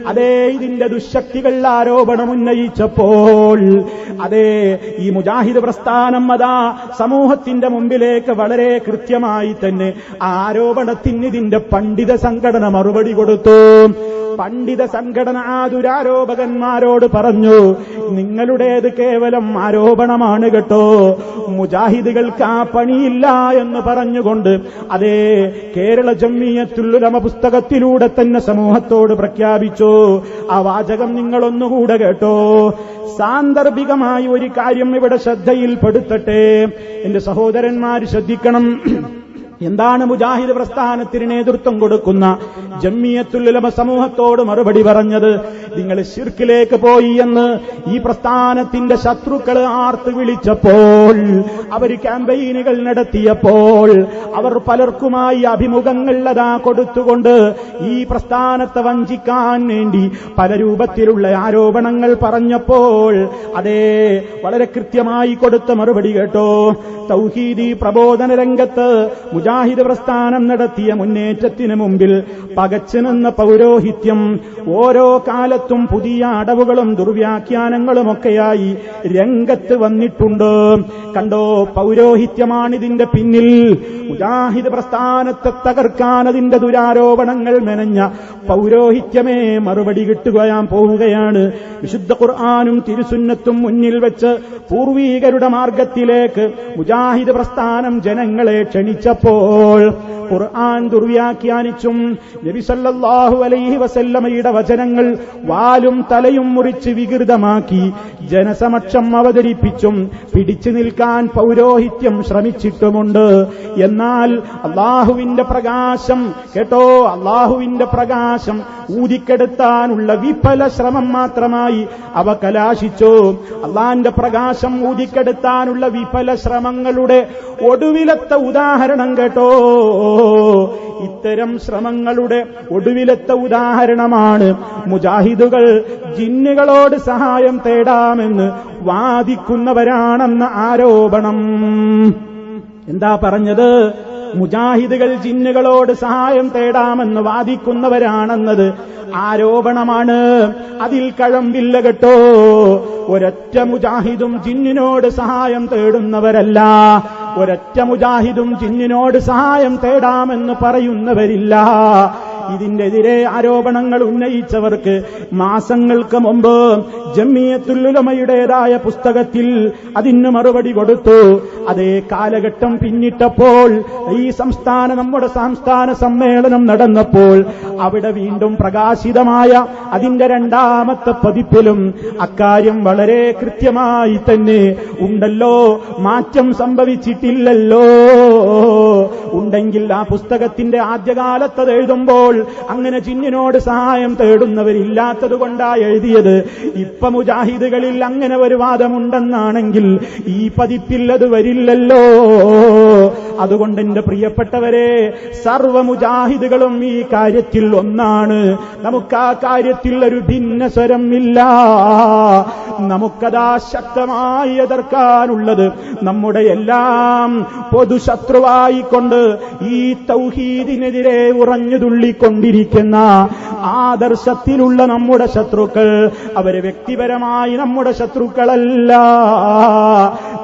അതേ ഇതിന്റെ ദുശക്തികൾ ആരോപണം ഉന്നയിച്ചപ്പോൾ അതേ ഈ മുജാഹിദ് പ്രസ്ഥാനം അതാ സമൂഹത്തിന്റെ മുമ്പിലേക്ക് വളരെ കൃത്യമായി തന്നെ ആരോപണത്തിന് ഇതിന്റെ പണ്ഡിത സംഘടന മറുപടി കൊടുത്തു. പണ്ഡിത സംഘടന ആ ദുരാരോപകന്മാരോട് പറഞ്ഞു, നിങ്ങളുടേത് കേവലം ആരോപണമാണ് കേട്ടോ, മുജാഹിദുകൾക്ക് ആ പണിയില്ല എന്ന് പറഞ്ഞുകൊണ്ട് അതേ കേരള ജംഇയ്യത്തുൽ ഉലമ പുസ്തകത്തിലൂടെ തന്നെ സമൂഹത്തോട് പ്രഖ്യാപിച്ചു. ആ വാചകം നിങ്ങളൊന്നുകൂടെ കേട്ടോ. സാന്ദർഭികമായി ഒരു കാര്യം ഇവിടെ ശ്രദ്ധയിൽപ്പെടുത്തട്ടെ, എന്റെ സഹോദരന്മാര് ശ്രദ്ധിക്കണം. എന്താണ് മുജാഹിദ് പ്രസ്ഥാനത്തിന് നേതൃത്വം കൊടുക്കുന്ന ജംഇയ്യത്തുൽ ഉലമ സമൂഹത്തോട് മറുപടി പറഞ്ഞത്? നിങ്ങൾ ശിർക്കിലേക്ക് പോയി എന്ന് ഈ പ്രസ്ഥാനത്തിന്റെ ശത്രുക്കൾ ആർത്ത് വിളിച്ചപ്പോൾ, അവർ ക്യാമ്പയിനുകൾ നടത്തിയപ്പോൾ, അവർ പലർക്കുമായി അഭിമുഖങ്ങൾ അതാ കൊടുത്തുകൊണ്ട് ഈ പ്രസ്ഥാനത്തെ വഞ്ചിക്കാൻ വേണ്ടി പല രൂപത്തിലുള്ള ആരോപണങ്ങൾ പറഞ്ഞപ്പോൾ അതേ വളരെ കൃത്യമായി കൊടുത്ത മറുപടി കേട്ടോ. തൗഹീദി പ്രബോധന രംഗത്ത് മുജാഹിദ് പ്രസ്ഥാനം നടത്തിയ മുന്നേറ്റത്തിന് മുമ്പിൽ പകച്ചു നിന്ന പൗരോഹിത്യം ഓരോ കാലത്തും പുതിയ അടവുകളും ദുർവ്യാഖ്യാനങ്ങളുമൊക്കെയായി രംഗത്ത് വന്നിട്ടുണ്ട്. കണ്ടോ, പൗരോഹിത്യമാണിതിന്റെ പിന്നിൽ. മുജാഹിദ് പ്രസ്ഥാനത്തെ തകർക്കാൻ അതിന്റെ ദുരാരോപണങ്ങൾ മെനഞ്ഞ പൗരോഹിത്യമേ മറുപടി കിട്ടുകയാൻ പോവുകയാണ്. വിശുദ്ധ ഖുർആനും തിരുസുന്നത്തും മുന്നിൽ വെച്ച് പൂർവീകരുടെ മാർഗത്തിലേക്ക് മുജാഹിദ് പ്രസ്ഥാനം ജനങ്ങളെ ക്ഷണിച്ചപ്പോൾ ഖുർആൻ ദുർവ്യാഖ്യാനിച്ചും നബി സല്ലല്ലാഹു അലൈഹി വസല്ലമയുടെ വചനങ്ങൾ വാലും തലയും മുറിച്ച് വികൃതമാക്കി ജനസമക്ഷം അവതരിപ്പിച്ചും പിടിച്ചു നിൽക്കാൻ പൗരോഹിത്യം ശ്രമിച്ചിട്ടുമുണ്ട്. എന്നാൽ അള്ളാഹുവിന്റെ പ്രകാശം കേട്ടോ, അള്ളാഹുവിന്റെ പ്രകാശം ഊതിക്കെടുത്താനുള്ള വിഫല ശ്രമം മാത്രമായി അവ കലാശിച്ചു. അള്ളാന്റെ പ്രകാശം ഊതിക്കെടുത്താനുള്ള വിഫല ശ്രമങ്ങളുടെ ഒടുവിലത്തെ ഉദാഹരണം കേട്ടോ, ഇത്തരം ശ്രമങ്ങളുടെ ഒടുവിലത്തെ ഉദാഹരണമാണ് മുജാഹിദുകൾ ജിന്നുകളോട് സഹായം തേടാമെന്ന് വാദിക്കുന്നവരാണെന്ന ആരോപണം. എന്താ പറഞ്ഞത്? മുജാഹിദുകൾ ജിന്നുകളോട് സഹായം തേടാമെന്ന് വാദിക്കുന്നവരാണെന്നത് ആരോപണമാണ്. അതിൽ കഴമ്പില്ല കേട്ടോ. ഒരൊറ്റ മുജാഹിദും ജിന്നിനോട് സഹായം തേടുന്നവരല്ല. ഒരൊറ്റ മുജാഹിദും ജിന്നിനോട് സഹായം തേടാമെന്ന് പറയുന്നവരില്ല. ഇതിനെതിരെ ആരോപണങ്ങൾ ഉന്നയിച്ചവർക്ക് മാസങ്ങൾക്ക് മുമ്പ് ജംഇയ്യത്തുൽ ഉലമയുടേതായ പുസ്തകത്തിൽ അതിന് മറുപടി കൊടുത്തു. അതേ കാലഘട്ടം പിന്നിട്ടപ്പോൾ നമ്മുടെ സംസ്ഥാന സമ്മേളനം നടന്നപ്പോൾ അവിടെ വീണ്ടും പ്രകാശിതമായ അതിന്റെ രണ്ടാമത്തെ പതിപ്പിലും അക്കാര്യം വളരെ കൃത്യമായി തന്നെ ഉണ്ടല്ലോ, മാറ്റം സംഭവിച്ചിട്ടില്ലല്ലോ. ഉണ്ടെങ്കിൽ ആ പുസ്തകത്തിന്റെ ആദ്യകാലത്തത് എഴുതുമ്പോൾ അങ്ങനെ ജിന്നിനോട് സഹായം തേടുന്നവരില്ലാത്തത് കൊണ്ടാണ് എഴുതിയത്. ഇപ്പൊ മുജാഹിദുകളിൽ അങ്ങനെ ഒരു വാദമുണ്ടെന്നാണെങ്കിൽ ഈ പതിപ്പിൽ അത് വരില്ലല്ലോ. അതുകൊണ്ട് എന്റെ പ്രിയപ്പെട്ടവരെ, സർവ്വ മുജാഹിദുകളും ഈ കാര്യത്തിൽ ഒന്നാണ്. നമുക്ക് ആ കാര്യത്തിൽ ഒരു ഭിന്ന സ്വരം ഇല്ല. നമുക്കതാ ശക്തമായി എതിർക്കാനുള്ളത് നമ്മുടെ എല്ലാം പൊതുശത്രുവായിക്കൊണ്ട് ഈ തൗഹീദിനെതിരെ ഉറഞ്ഞു തുള്ളിക്കൊണ്ടിരിക്കുന്ന ആദർശത്തിലുള്ള നമ്മുടെ ശത്രുക്കൾ, അവര് വ്യക്തിപരമായി നമ്മുടെ ശത്രുക്കളല്ല,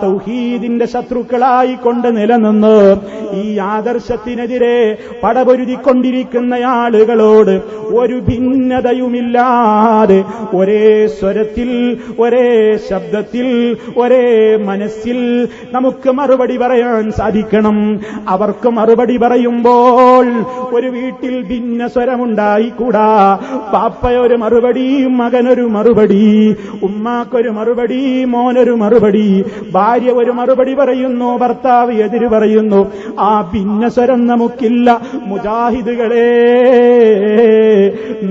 തൗഹീദിന്റെ ശത്രുക്കളായിക്കൊണ്ട് നിലനിന്ന് ഈ ആദർശത്തിനെതിരെ പടപൊരുതിക്കൊണ്ടിരിക്കുന്ന ആളുകളോട് ഒരു ഭിന്നതയുമില്ലാതെ ഒരേ സ്വരത്തിൽ, ഒരേ ശബ്ദത്തിൽ, ഒരേ മനസ്സിൽ നമുക്ക് മറുപടി പറയാൻ സാധിക്കണം. അവർക്ക് മറുപടി പറയുമ്പോൾ ഒരു വീട്ടിൽ ഭിന്ന സ്വരമുണ്ടായിക്കൂടാ. പാപ്പയൊരു മറുപടി, മകനൊരു മറുപടി, ഉമ്മാക്കൊരു മറുപടി, മോനൊരു മറുപടി, ഭാര്യ ഒരു മറുപടി പറയുന്നു, ഭർത്താവ് എതിര് പറയുന്നു. ആ ഭിന്നസ്വരം നമുക്കില്ല. മുജാഹിദുകളെ,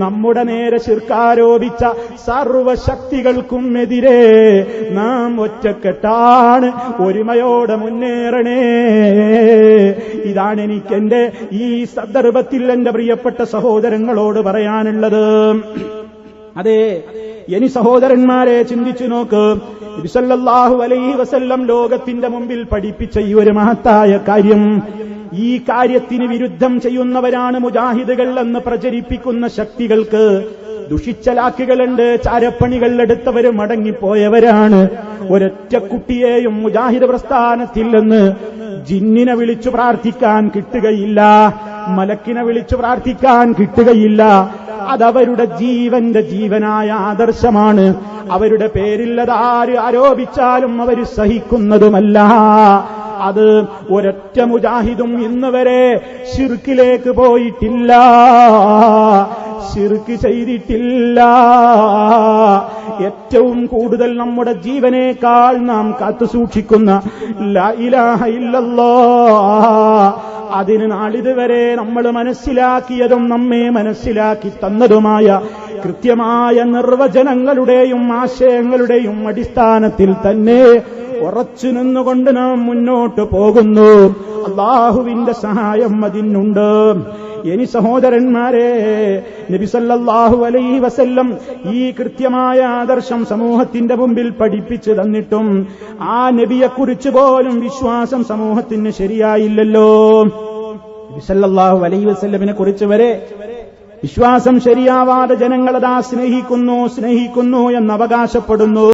നമ്മുടെ നേരെ ശിർക്കാരോപിച്ച സർവശക്തികൾക്കും എതിരെ നാം ഒറ്റക്കെട്ടാണ്, ഒരുമയോടെ മുന്നേറണേ. ഇതാണ് എനിക്ക് എന്റെ ഈ സന്ദർഭത്തിൽ എന്റെ പ്രിയപ്പെട്ട സഹോദരങ്ങളോട് പറയാനുള്ളത്. അതെ, ഇനി സഹോദരന്മാരെ ചിന്തിച്ചു നോക്ക്. നബി സല്ലല്ലാഹു അലൈഹി വസല്ലം ലോകത്തിന്റെ മുമ്പിൽ പഠിപ്പിച്ച ഈ ഒരു മഹത്തായ കാര്യം, ഈ കാര്യത്തിന് വിരുദ്ധം ചെയ്യുന്നവരാണ് മുജാഹിദുകൾ എന്ന് പ്രചരിപ്പിക്കുന്ന ശക്തികൾക്ക് ദുഷിച്ച ലാക്കുകളുണ്ട്, ചാരപ്പണികൾ എടുത്തവര് മടങ്ങിപ്പോയവരാണ്. ഒരൊറ്റ കുട്ടിയെയും മുജാഹിദ് പ്രസ്ഥാനത്തിൽ നിന്ന് ജിന്നിനെ വിളിച്ചു പ്രാർത്ഥിക്കാൻ കിട്ടുകയില്ല, മലക്കിനെ വിളിച്ചു പ്രാർത്ഥിക്കാൻ കിട്ടുകയില്ല. അതവരുടെ ജീവനായ ആദർശമാണ്. അവരുടെ പേരിൽ അതാര് ആരോപിച്ചാലും അവർ സഹിക്കുന്നതുമല്ല. അത് ഒരൊറ്റ മുജാഹിദും ഇന്ന് വരെ ശിർക്കിലേക്ക് പോയിട്ടില്ല, ശിർക്ക് ചെയ്തിട്ടില്ല. ഏറ്റവും കൂടുതൽ നമ്മുടെ ജീവനേക്കാൾ നാം കാത്തുസൂക്ഷിക്കുന്ന ലാ ഇലാഹ ഇല്ലല്ലാഹ്, അതിന് നാളിതുവരെ നമ്മൾ മനസ്സിലാക്കിയതും നമ്മെ മനസ്സിലാക്കി തന്നതുമായ കൃത്യമായ നിർവചനങ്ങളുടെയും ആശയങ്ങളുടെയും അടിസ്ഥാനത്തിൽ തന്നെ ഉറച്ചു നിന്നുകൊണ്ട് നാം മുന്നോട്ട് പോകുന്നു. അല്ലാഹുവിന്റെ സഹായം അതിനുണ്ട്. ഇനി സഹോദരന്മാരെ, നബി സല്ലല്ലാഹു അലൈഹി വസല്ലം ഈ കൃത്യമായ ആദർശം സമൂഹത്തിന്റെ മുമ്പിൽ പഠിപ്പിച്ചു തന്നിട്ടും ആ നബിയെക്കുറിച്ച് പോലും വിശ്വാസം സമൂഹത്തിന് ശരിയായില്ലല്ലോ. നബി സല്ലല്ലാഹു അലൈഹി വസല്ലമിനെ കുറിച്ച് വരെ വിശ്വാസം ശരിയാവാതെ ജനങ്ങളതാ സ്നേഹിക്കുന്നു എന്ന് അവകാശപ്പെടുന്നു.